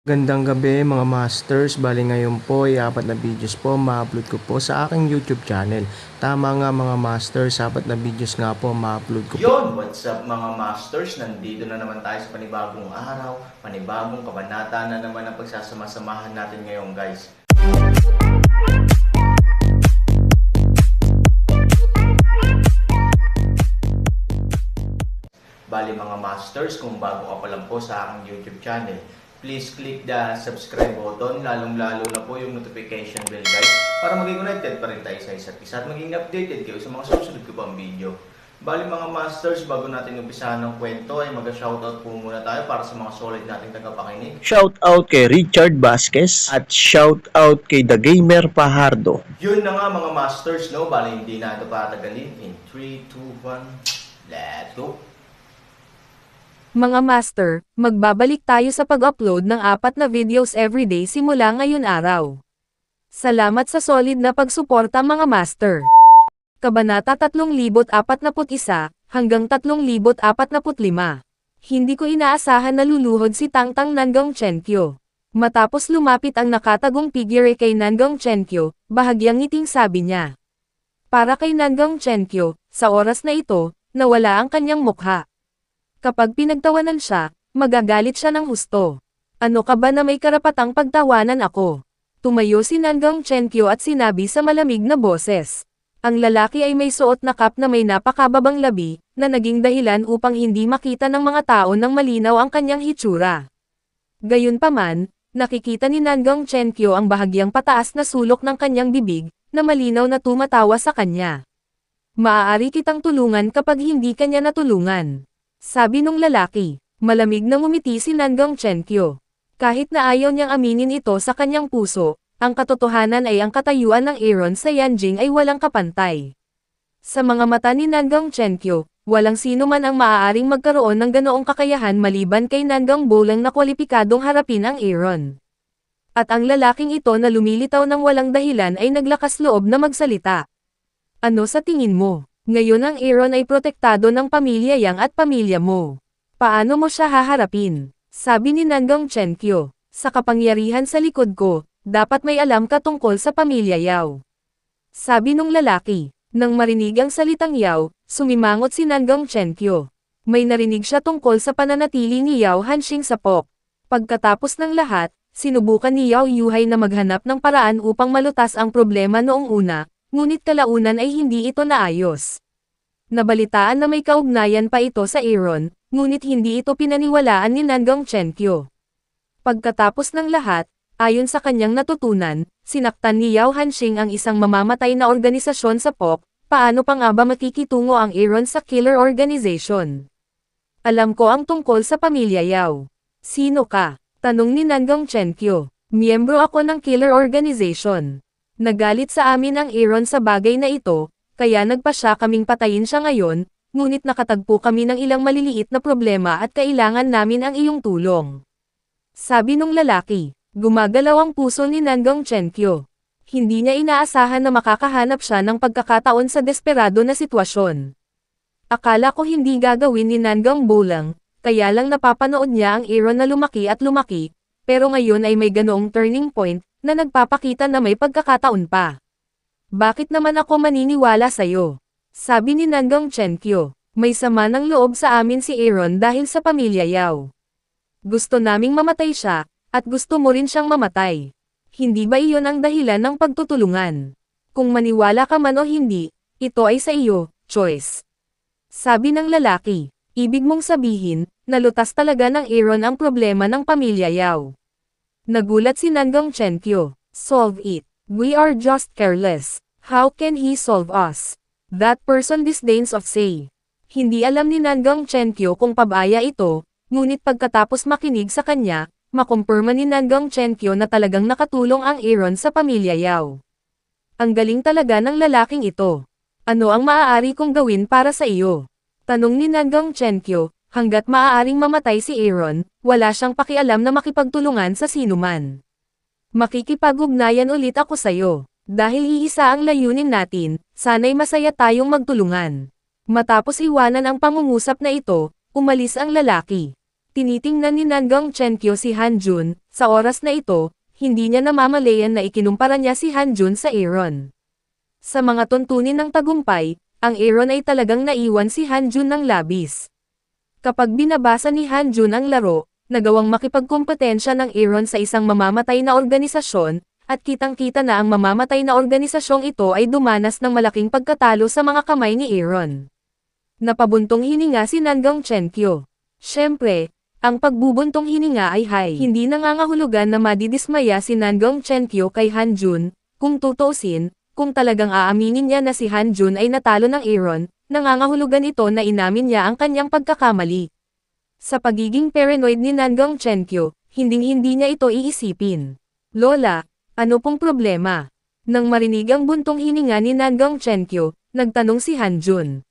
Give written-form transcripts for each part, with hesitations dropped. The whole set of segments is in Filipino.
Gandang gabi mga masters, bali ngayon po ay 4 na videos po ma-upload ko po sa aking YouTube channel. Tama nga mga masters, 4 na videos nga po ma-upload ko po. Yon, what's up mga masters? Nandito na naman tayo sa panibagong araw, panibagong kabanata na naman ang pagsasama-samahan natin ngayon guys. Bali mga masters, kung bago ka pa lang po sa aking YouTube channel, please click the subscribe button, lalong-lalo na po yung notification bell guys, para maging connected pa rin tayo sa isa't isa at maging updated kayo sa mga susunod ko pang video. Bali mga masters, bago natin umpisahan ng kwento ay mag-shoutout po muna tayo para sa mga solid nating tagapakinig. Shoutout kay Richard Vasquez at shoutout kay The Gamer Pajardo. Yun na nga mga masters, no? Bali hindi na ito patagalin. In 3, 2, 1, let's go! Mga master, magbabalik tayo sa pag-upload ng 4 na videos everyday simula ngayon araw. Salamat sa solid na pagsuporta mga master. Kabanata 3041 hanggang 3045. Hindi ko inaasahan na luluhod si Tangtang Nanggang Chenkyo. Matapos lumapit ang nakatagong figure kay Nanggang Chenkyo, bahagyang ngiting sabi niya. Para kay Nanggang Chenkyo, sa oras na ito, nawala ang kanyang mukha. Kapag pinagtawanan siya, magagalit siya ng husto. Ano ka ba na may karapatang pagtawanan ako? Tumayo si Nanggang Chenkyo at sinabi sa malamig na boses. Ang lalaki ay may suot na cap na may napakababang labi, na naging dahilan upang hindi makita ng mga tao ng malinaw ang kanyang hitsura. Gayunpaman, nakikita ni Nanggang Chenkyo ang bahagyang pataas na sulok ng kanyang bibig, na malinaw na tumatawa sa kanya. Maaari kitang tulungan kapag hindi kanya natulungan. Sabi nung lalaki, malamig na ngumiti si Nanggang Chenkyo. Kahit na ayaw niyang aminin ito sa kanyang puso, ang katotohanan ay ang katayuan ng Aaron sa Yanjing ay walang kapantay. Sa mga mata ni Nanggang Chenkyo, walang sino man ang maaaring magkaroon ng ganoong kakayahan maliban kay Nanggang Bolang na kwalipikadong harapin ang Aaron. At ang lalaking ito na lumilitaw ng walang dahilan ay naglakas loob na magsalita. Ano sa tingin mo? Ngayon ang Aaron ay protektado ng pamilya Yang at pamilya mo. Paano mo siya haharapin? Sabi ni Nanggang Chenkyo, sa kapangyarihan sa likod ko, dapat may alam ka tungkol sa pamilya Yao. Sabi nung lalaki, nang marinig ang salitang Yao, sumimangot si Nanggang Chenkyo. May narinig siya tungkol sa pananatili ni Yao Hanxing sa Pok. Pagkatapos ng lahat, sinubukan ni Yao Yuhai na maghanap ng paraan upang malutas ang problema noong una, ngunit kalaunan ay hindi ito naayos. Nabalitaan na may kaugnayan pa ito sa Aaron, ngunit hindi ito pinaniwalaan ni Nanggang Chenkyo. Pagkatapos ng lahat, ayon sa kanyang natutunan, sinaktan ni Yao Hanxing ang isang mamamatay na organisasyon sa Pok, paano pa nga ba makikitungo ang Aaron sa killer organization? Alam ko ang tungkol sa pamilya Yao. Sino ka? Tanong ni Nanggang Chenkyo. Miyembro ako ng killer organization. Nagalit sa amin ang Aaron sa bagay na ito, kaya nagpa siya kaming patayin siya ngayon, ngunit nakatagpo kami ng ilang maliliit na problema at kailangan namin ang iyong tulong. Sabi nung lalaki, gumagalaw ang puso ni Nanggang Chenkyo. Hindi niya inaasahan na makakahanap siya ng pagkakataon sa desperado na sitwasyon. Akala ko hindi gagawin ni Nanggang Bolang, kaya lang napapanood niya ang Aaron na lumaki at lumaki, pero ngayon ay may ganoong turning point, na nagpapakita na may pagkakataon pa. Bakit naman ako maniniwala sa'yo? Sabi ni Nanggang Chenkyo, may sama ng loob sa amin si Aaron dahil sa pamilya Yao. Gusto naming mamatay siya, at gusto mo rin siyang mamatay. Hindi ba iyon ang dahilan ng pagtutulungan? Kung maniwala ka man o hindi, ito ay sa iyo, choice. Sabi ng lalaki, ibig mong sabihin, nalutas talaga ng Aaron ang problema ng pamilya Yao. Nagulat si Nanggang Chenkyo. Solve it. We are just careless. How can he solve us? That person disdains of say. Hindi alam ni Nanggang Chenkyo kung pabaya ito, ngunit pagkatapos makinig sa kanya, makumpirma ni Nanggang Chenkyo na talagang nakatulong ang Aaron sa pamilya Yao. Ang galing talaga ng lalaking ito. Ano ang maaari kong gawin para sa iyo? Tanong ni Nanggang Chenkyo. Hanggat maaaring mamatay si Aaron, wala siyang pakialam na makipagtulungan sa sinuman. Makikipag-ugnayan ulit ako sa'yo. Dahil iisa ang layunin natin, sana'y masaya tayong magtulungan. Matapos iwanan ang pangungusap na ito, umalis ang lalaki. Tinitingnan ni Nanggang Chenkyo si Han Jun, Sa oras na ito, hindi niya namamalayan na ikinumpara niya si Hanjun sa Aaron. Sa mga tuntunin ng tagumpay, ang Aaron ay talagang naiwan si Hanjun ng labis. Kapag binabasa ni Hanjun ang laro, nagawang makipagkompetensya ng Aaron sa isang mamamatay na organisasyon, at kitang-kita na ang mamamatay na organisasyong ito ay dumanas ng malaking pagkatalo sa mga kamay ni Aaron. Napabuntong hininga si Nangang Chenkyo. Siyempre, ang pagbubuntong hininga ay hindi nangangahulugan na madidismaya si Nangang Chenkyo kay Hanjun. Kung tutuusin, kung talagang aaminin niya na si Hanjun ay natalo ng Aaron, nangangahulugan ito na inamin niya ang kanyang pagkakamali. Sa pagiging paranoid ni Nangang Chenkyo, hinding-hindi niya ito iisipin. Lola, ano pong problema? Nang marinig ang buntong hininga ni Nangang Chenkyo, nagtanong si Hanjun.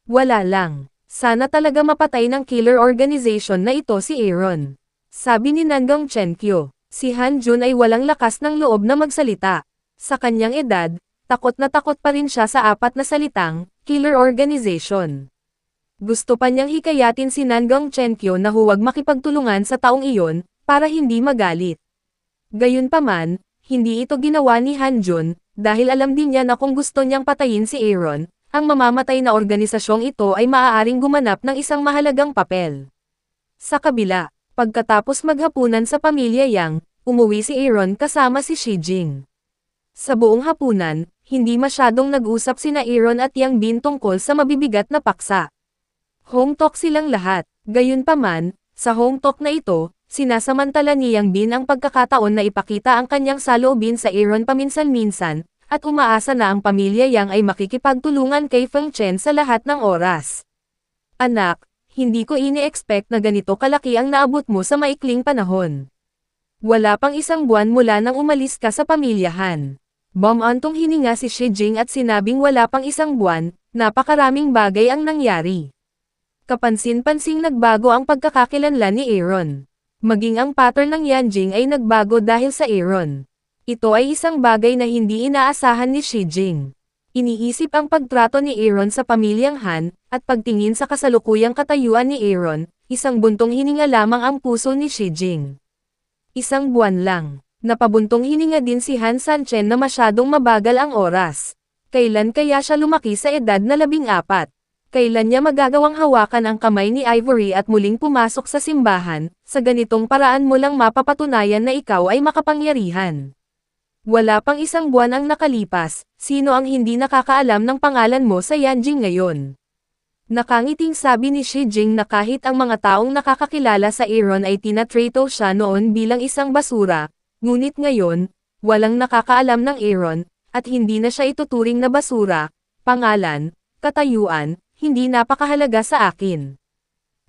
Wala lang. Sana talaga mapatay ng killer organization na ito si Aaron. Sabi ni Nangang Chenkyo, si Hanjun ay walang lakas ng loob na magsalita. Sa kanyang edad, takot na takot pa rin siya sa 4 na salitang, killer organization. Gusto pa niyang hikayatin si Nangang Chenkyo na huwag makipagtulungan sa taong iyon, para hindi magalit. Gayunpaman, hindi ito ginawa ni Hanjun, dahil alam din niya na kung gusto niyang patayin si Aaron, ang mamamatay na organisasyong ito ay maaaring gumanap ng isang mahalagang papel. Sa kabila, pagkatapos maghapunan sa pamilya Yang, umuwi si Aaron kasama si Shijing. Sa buong hapunan, hindi masyadong nag-usap sina Aaron at Yang Bin tungkol sa mabibigat na paksa. Home talk silang lahat, gayunpaman, sa home talk na ito, sinasamantala ni Yang Bin ang pagkakataon na ipakita ang kanyang saloobin sa Aaron paminsan-minsan, at umaasa na ang pamilya Yang ay makikipagtulungan kay Feng Chen sa lahat ng oras. Anak, hindi ko ini-expect na ganito kalaki ang naabot mo sa maikling panahon. Wala pang 1 buwan mula nang umalis ka sa pamilyahan. Bumantong hininga si Shijing at sinabing wala pang 1 buwan, napakaraming bagay ang nangyari. Kapansin-pansing nagbago ang pagkakakilanlan ni Aaron. Maging ang pattern ng Yanjing ay nagbago dahil sa Aaron. Ito ay isang bagay na hindi inaasahan ni Shijing. Iniisip ang pagtrato ni Aaron sa pamilyang Han, at pagtingin sa kasalukuyang katayuan ni Aaron, isang buntong hininga lamang ang puso ni Shijing. 1 buwan lang. Napabuntong hininga din si Han Sanchen na masyadong mabagal ang oras. Kailan kaya siya lumaki sa edad na 14? Kailan niya magagawang hawakan ang kamay ni Ivory at muling pumasok sa simbahan? Sa ganitong paraan mo lang mapapatunayan na ikaw ay makapangyarihan. Wala pang 1 buwan ang nakalipas, sino ang hindi nakakaalam ng pangalan mo sa Yanjing ngayon? Nakangiting sabi ni Shijing na kahit ang mga taong nakakakilala sa Aaron ay tinatrato siya noon bilang isang basura, ngunit ngayon, walang nakakaalam ng Aaron, at hindi na siya ituturing na basura, pangalan, katayuan, hindi napakahalaga sa akin.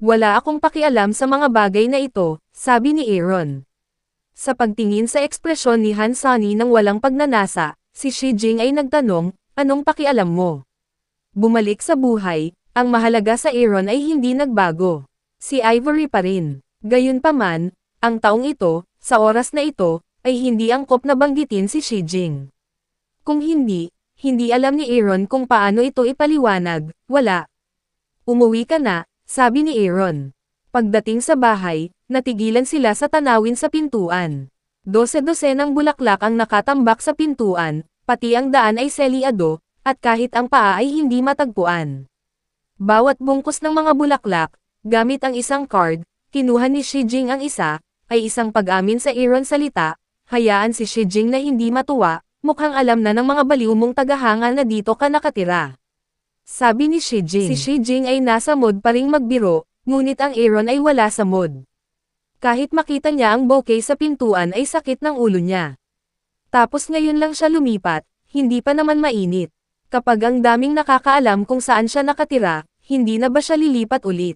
Wala akong pakialam sa mga bagay na ito, sabi ni Aaron. Sa pagtingin sa ekspresyon ni Han Sunny nang walang pagnanasa, si Shijing ay nagtanong, anong pakialam mo? Bumalik sa buhay, ang mahalaga sa Aaron ay hindi nagbago. Si Ivory pa rin. Gayunpaman, ang taong ito, sa oras na ito, ay hindi angkop na banggitin si Shijing. Kung hindi alam ni Aaron kung paano ito ipaliwanag, wala. Umuwi ka na, sabi ni Aaron. Pagdating sa bahay, natigilan sila sa tanawin sa pintuan. 12 ng bulaklak ang nakatambak sa pintuan, pati ang daan ay selyado, at kahit ang paa ay hindi matagpuan. Bawat bungkus ng mga bulaklak, gamit ang isang card, kinuha ni Shijing ang isa, ay isang pag-amin sa Aaron salita, hayaan si Shijing na hindi matuwa, mukhang alam na ng mga baliw mong tagahanga na dito ka nakatira. Sabi ni Shijing. Si Shijing ay nasa mood pa ring magbiro, ngunit ang Aaron ay wala sa mood. Kahit makita niya ang bouquet sa pintuan ay sakit ng ulo niya. Tapos ngayon lang siya lumipat, hindi pa naman mainit. Kapag ang daming nakakaalam kung saan siya nakatira, hindi na ba siya lilipat ulit?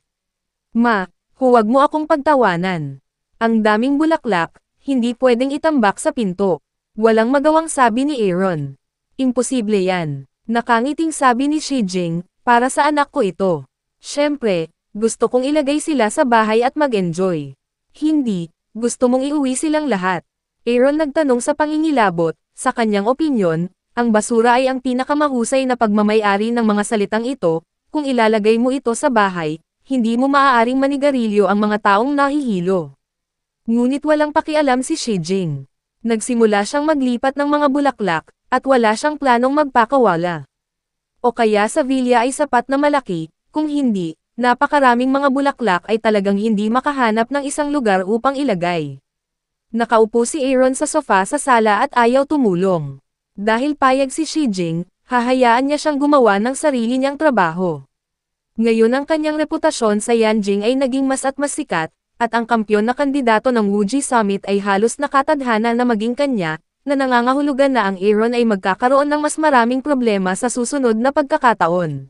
Ma, huwag mo akong pagtawanan. Ang daming bulaklak, hindi pwedeng itambak sa pinto. Walang magawang sabi ni Aaron. Imposible yan. Nakangiting sabi ni Shijing, para sa anak ko ito. Siyempre, gusto kong ilagay sila sa bahay at mag-enjoy. Hindi, gusto mong iuwi silang lahat. Aaron nagtanong sa pangingilabot, sa kanyang opinyon, ang basura ay ang pinakamahusay na pagmamayari ng mga salitang ito, kung ilalagay mo ito sa bahay, hindi mo maaaring manigarilyo ang mga taong nahihilo. Ngunit walang pakialam si Shi Jing. Nagsimula siyang maglipat ng mga bulaklak, at wala siyang planong magpakawala. O kaya sa villa ay sapat na malaki, kung hindi, napakaraming mga bulaklak ay talagang hindi makahanap ng isang lugar upang ilagay. Nakaupo si Aaron sa sofa sa sala at ayaw tumulong. Dahil payag si Shi Jing, hahayaan niya siyang gumawa ng sarili niyang trabaho. Ngayon ang kanyang reputasyon sa Yanjing ay naging mas at mas sikat, at ang kampyon na kandidato ng Wuji Summit ay halos nakatadhana na maging kanya, na nangangahulugan na ang Aaron ay magkakaroon ng mas maraming problema sa susunod na pagkakataon.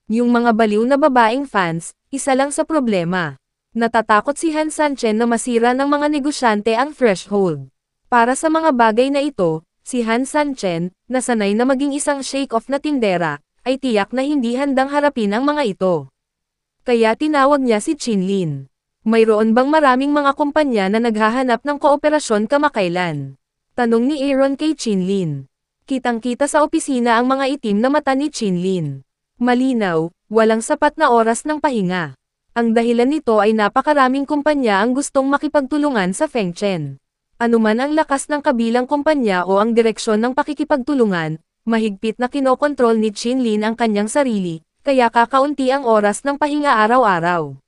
Yung mga baliw na babaeng fans, isa lang sa problema. Natatakot si Han Sanchen na masira ng mga negosyante ang threshold. Para sa mga bagay na ito, si Han Sanchen, na sanay na maging isang shake-off na tindera, ay tiyak na hindi handang harapin ang mga ito. Kaya tinawag niya si Chinlin. Mayroon bang maraming mga kumpanya na naghahanap ng kooperasyon kamakailan? Tanong ni Aaron kay Chinlin. Kitang-kita sa opisina ang mga itim na mata ni Chinlin. Malinaw, walang sapat na oras ng pahinga. Ang dahilan nito ay napakaraming kumpanya ang gustong makipagtulungan sa Fengchen. Anuman ang lakas ng kabilang kumpanya o ang direksyon ng pakikipagtulungan, mahigpit na kinokontrol ni Chinlin ang kanyang sarili, kaya kakaunti ang oras ng pahinga araw-araw.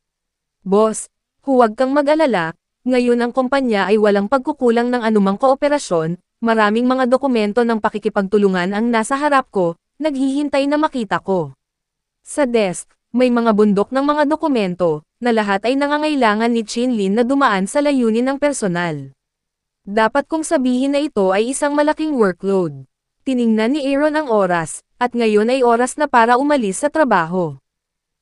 Boss, huwag kang mag-alala, ngayon ang kumpanya ay walang pagkukulang ng anumang kooperasyon, maraming mga dokumento ng pakikipagtulungan ang nasa harap ko, naghihintay na makita ko. Sa desk, may mga bundok ng mga dokumento, na lahat ay nangangailangan ni Chinlin na dumaan sa layunin ng personal. Dapat kong sabihin na ito ay isang malaking workload. Tiningnan ni Aaron ang oras, at ngayon ay oras na para umalis sa trabaho.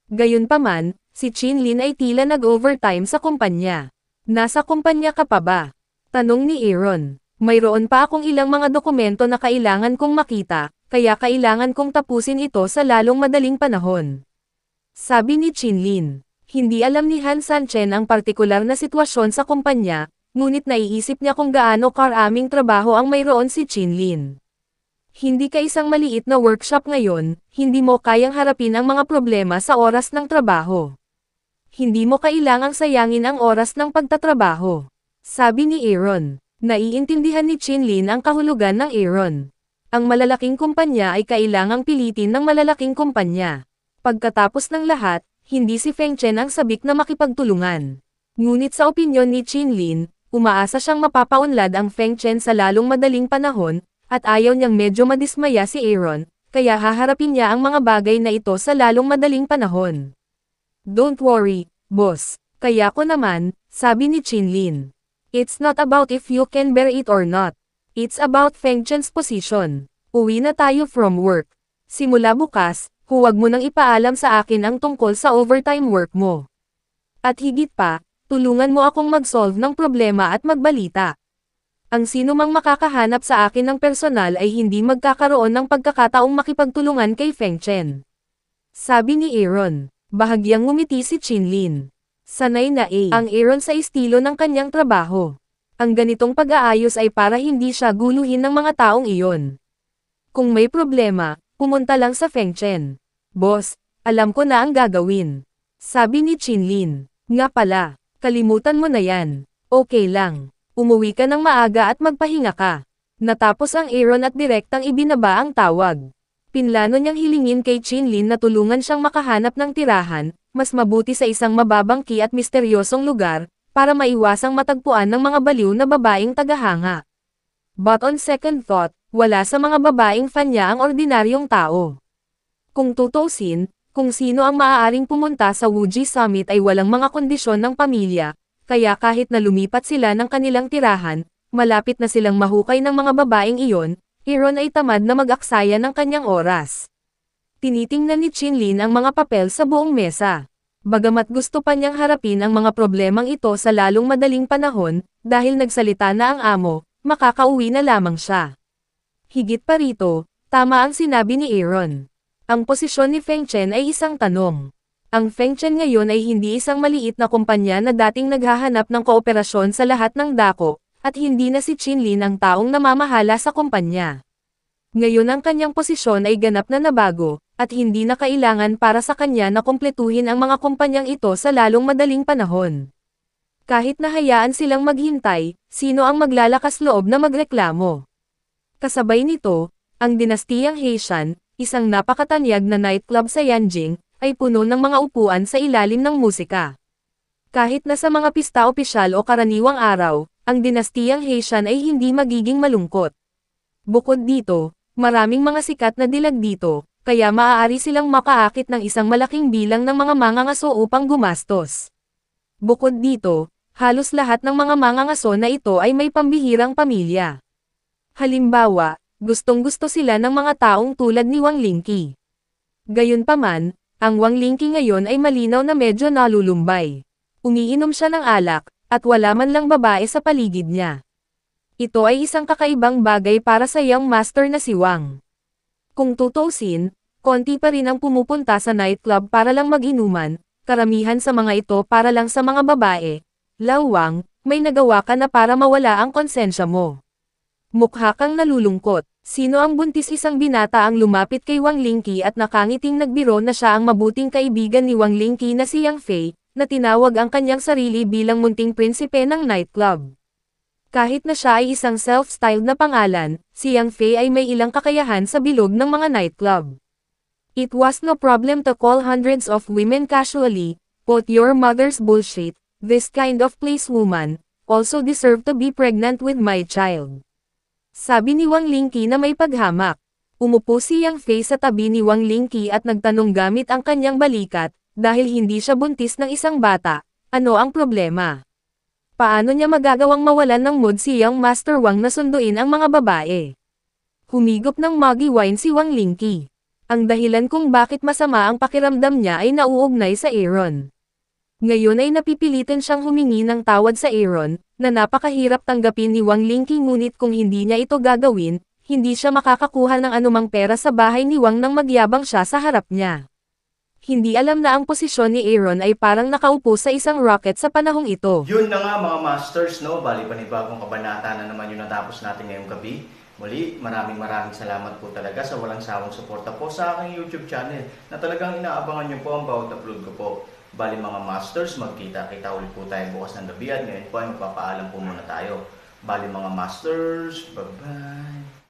Gayunpaman, si Chinlin ay tila nag-overtime sa kumpanya. Nasa kumpanya ka pa ba? Tanong ni Aaron. Mayroon pa akong ilang mga dokumento na kailangan kong makita, kaya kailangan kong tapusin ito sa lalong madaling panahon. Sabi ni Chinlin. Hindi alam ni Han Sanchen ang partikular na sitwasyon sa kumpanya, ngunit naiisip niya kung gaano karaming trabaho ang mayroon si Chinlin. Hindi ka isang maliit na workshop ngayon, hindi mo kayang harapin ang mga problema sa oras ng trabaho. Hindi mo kailangang sayangin ang oras ng pagtatrabaho. Sabi ni Aaron. Naiintindihan ni Chinlin ang kahulugan ng Aaron. Ang malalaking kumpanya ay kailangang pilitin ng malalaking kumpanya. Pagkatapos ng lahat, hindi si Fengchen ang sabik na makipagtulungan. Ngunit sa opinyon ni Chinlin, umaasa siyang mapapaunlad ang Fengchen sa lalong madaling panahon, at ayaw niyang medyo madismaya si Aaron, kaya haharapin niya ang mga bagay na ito sa lalong madaling panahon. Don't worry, boss. Kaya ko naman, sabi ni Chinlin. It's not about if you can bear it or not. It's about Fengchen's position. Uwi na tayo from work. Simula bukas, huwag mo nang ipaalam sa akin ang tungkol sa overtime work mo. At higit pa, tulungan mo akong mag-solve ng problema at magbalita. Ang sino mang makakahanap sa akin ng personal ay hindi magkakaroon ng pagkakataong makipagtulungan kay Fengchen. Sabi ni Aaron. Bahagyang ngumiti si Chinlin. Sanay na ang Aaron sa estilo ng kanyang trabaho. Ang ganitong pag-aayos ay para hindi siya guluhin ng mga taong iyon. Kung may problema, pumunta lang sa Fengchen. Boss, alam ko na ang gagawin. Sabi ni Chinlin. Nga pala, kalimutan mo na yan. Okay lang. Umuwi ka ng maaga at magpahinga ka. Natapos ang Aaron at direktang ibinaba ang tawag. Pinlano niyang hilingin kay Chinlin na tulungan siyang makahanap ng tirahan, mas mabuti sa isang mababangki at misteryosong lugar, para maiwasang matagpuan ng mga baliw na babaeng tagahanga. But on second thought, wala sa mga babaeng fan niya ang ordinaryong tao. Kung tutusin, kung sino ang maaaring pumunta sa Wuji Summit ay walang mga kondisyon ng pamilya, kaya kahit na lumipat sila ng kanilang tirahan, malapit na silang mahukay ng mga babaeng iyon, Aaron ay tamad na mag-aksaya ng kanyang oras. Tinitingnan ni Chinlin ang mga papel sa buong mesa. Bagamat gusto pa niyang harapin ang mga problemang ito sa lalong madaling panahon, dahil nagsalita na ang amo, makakauwi na lamang siya. Higit pa rito, tama ang sinabi ni Aaron. Ang posisyon ni Fengchen ay isang tanong. Ang Fengchen ngayon ay hindi isang maliit na kumpanya na dating naghahanap ng kooperasyon sa lahat ng dako, at hindi na si Chinlin ang taong namamahala sa kumpanya. Ngayon ang kanyang posisyon ay ganap na nabago, at hindi na kailangan para sa kanya na kumpletuhin ang mga kumpanyang ito sa lalong madaling panahon. Kahit nahayaan silang maghintay, sino ang maglalakas loob na magreklamo? Kasabay nito, ang dinastiyang Haitian, isang napakatanyag na nightclub sa Yanjing, ay puno ng mga upuan sa ilalim ng musika. Kahit na sa mga pista opisyal o karaniwang araw, ang dinastiyang Haitian ay hindi magiging malungkot. Bukod dito, maraming mga sikat na dilag dito, kaya maaari silang makaakit ng isang malaking bilang ng mga mangangaso upang gumastos. Bukod dito, halos lahat ng mga mangangaso na ito ay may pambihirang pamilya. Halimbawa, gustong-gusto sila ng mga taong tulad ni Wang Lingqi. Gayunpaman, ang Wang Lingqi ngayon ay malinaw na medyo nalulumbay. Umiinom siya ng alak, at wala man lang babae sa paligid niya. Ito ay isang kakaibang bagay para sa young master na si Wang. Kung tutuusin, konti pa rin ang pumupunta sa nightclub para lang mag-inuman, karamihan sa mga ito para lang sa mga babae. Lawang, may nagawa ka na para mawala ang konsensya mo. Mukha kang nalulungkot. Sino ang buntis? Isang binata ang lumapit kay Wang Lingqi at nakangiting nagbiro na siya ang mabuting kaibigan ni Wang Lingqi na si Yang Fei, na tinawag ang kanyang sarili bilang munting prinsipe ng nightclub. Kahit na siya ay isang self-styled na pangalan, si Yang Fei ay may ilang kakayahan sa bilog ng mga nightclub. It was no problem to call hundreds of women casually, "Put your mother's bullshit. This kind of placewoman also deserve to be pregnant with my child." Sabi ni Wang Lingqi na may paghamak. Umupo si Yang Fei sa tabi ni Wang Lingqi at nagtanong gamit ang kanyang balikat, dahil hindi siya buntis ng isang bata, ano ang problema? Paano niya magagawang mawalan ng mood si Young Master Wang na sunduin ang mga babae? Humigop ng muggy wine si Wang Lingqi. Ang dahilan kung bakit masama ang pakiramdam niya ay nauugnay sa Aaron. Ngayon ay napipilitan siyang humingi ng tawad sa Aaron, na napakahirap tanggapin ni Wang Lingqi, ngunit kung hindi niya ito gagawin, hindi siya makakakuha ng anumang pera sa bahay ni Wang nang magyabang siya sa harap niya. Hindi alam na ang posisyon ni Aaron ay parang nakaupo sa isang rocket sa panahong ito. Yun na nga mga masters, no? Bali panibagong kabanata na naman yung natapos natin ngayong gabi. Muli, maraming salamat po talaga sa walang sawang suporta po sa aking YouTube channel na talagang inaabangan nyo po ang bawat upload ko po. Bali mga masters, magkita-kita ulit po tayo bukas ng gabi at ngayon po ay magpapaalam po muna tayo. Bali mga masters, bye-bye!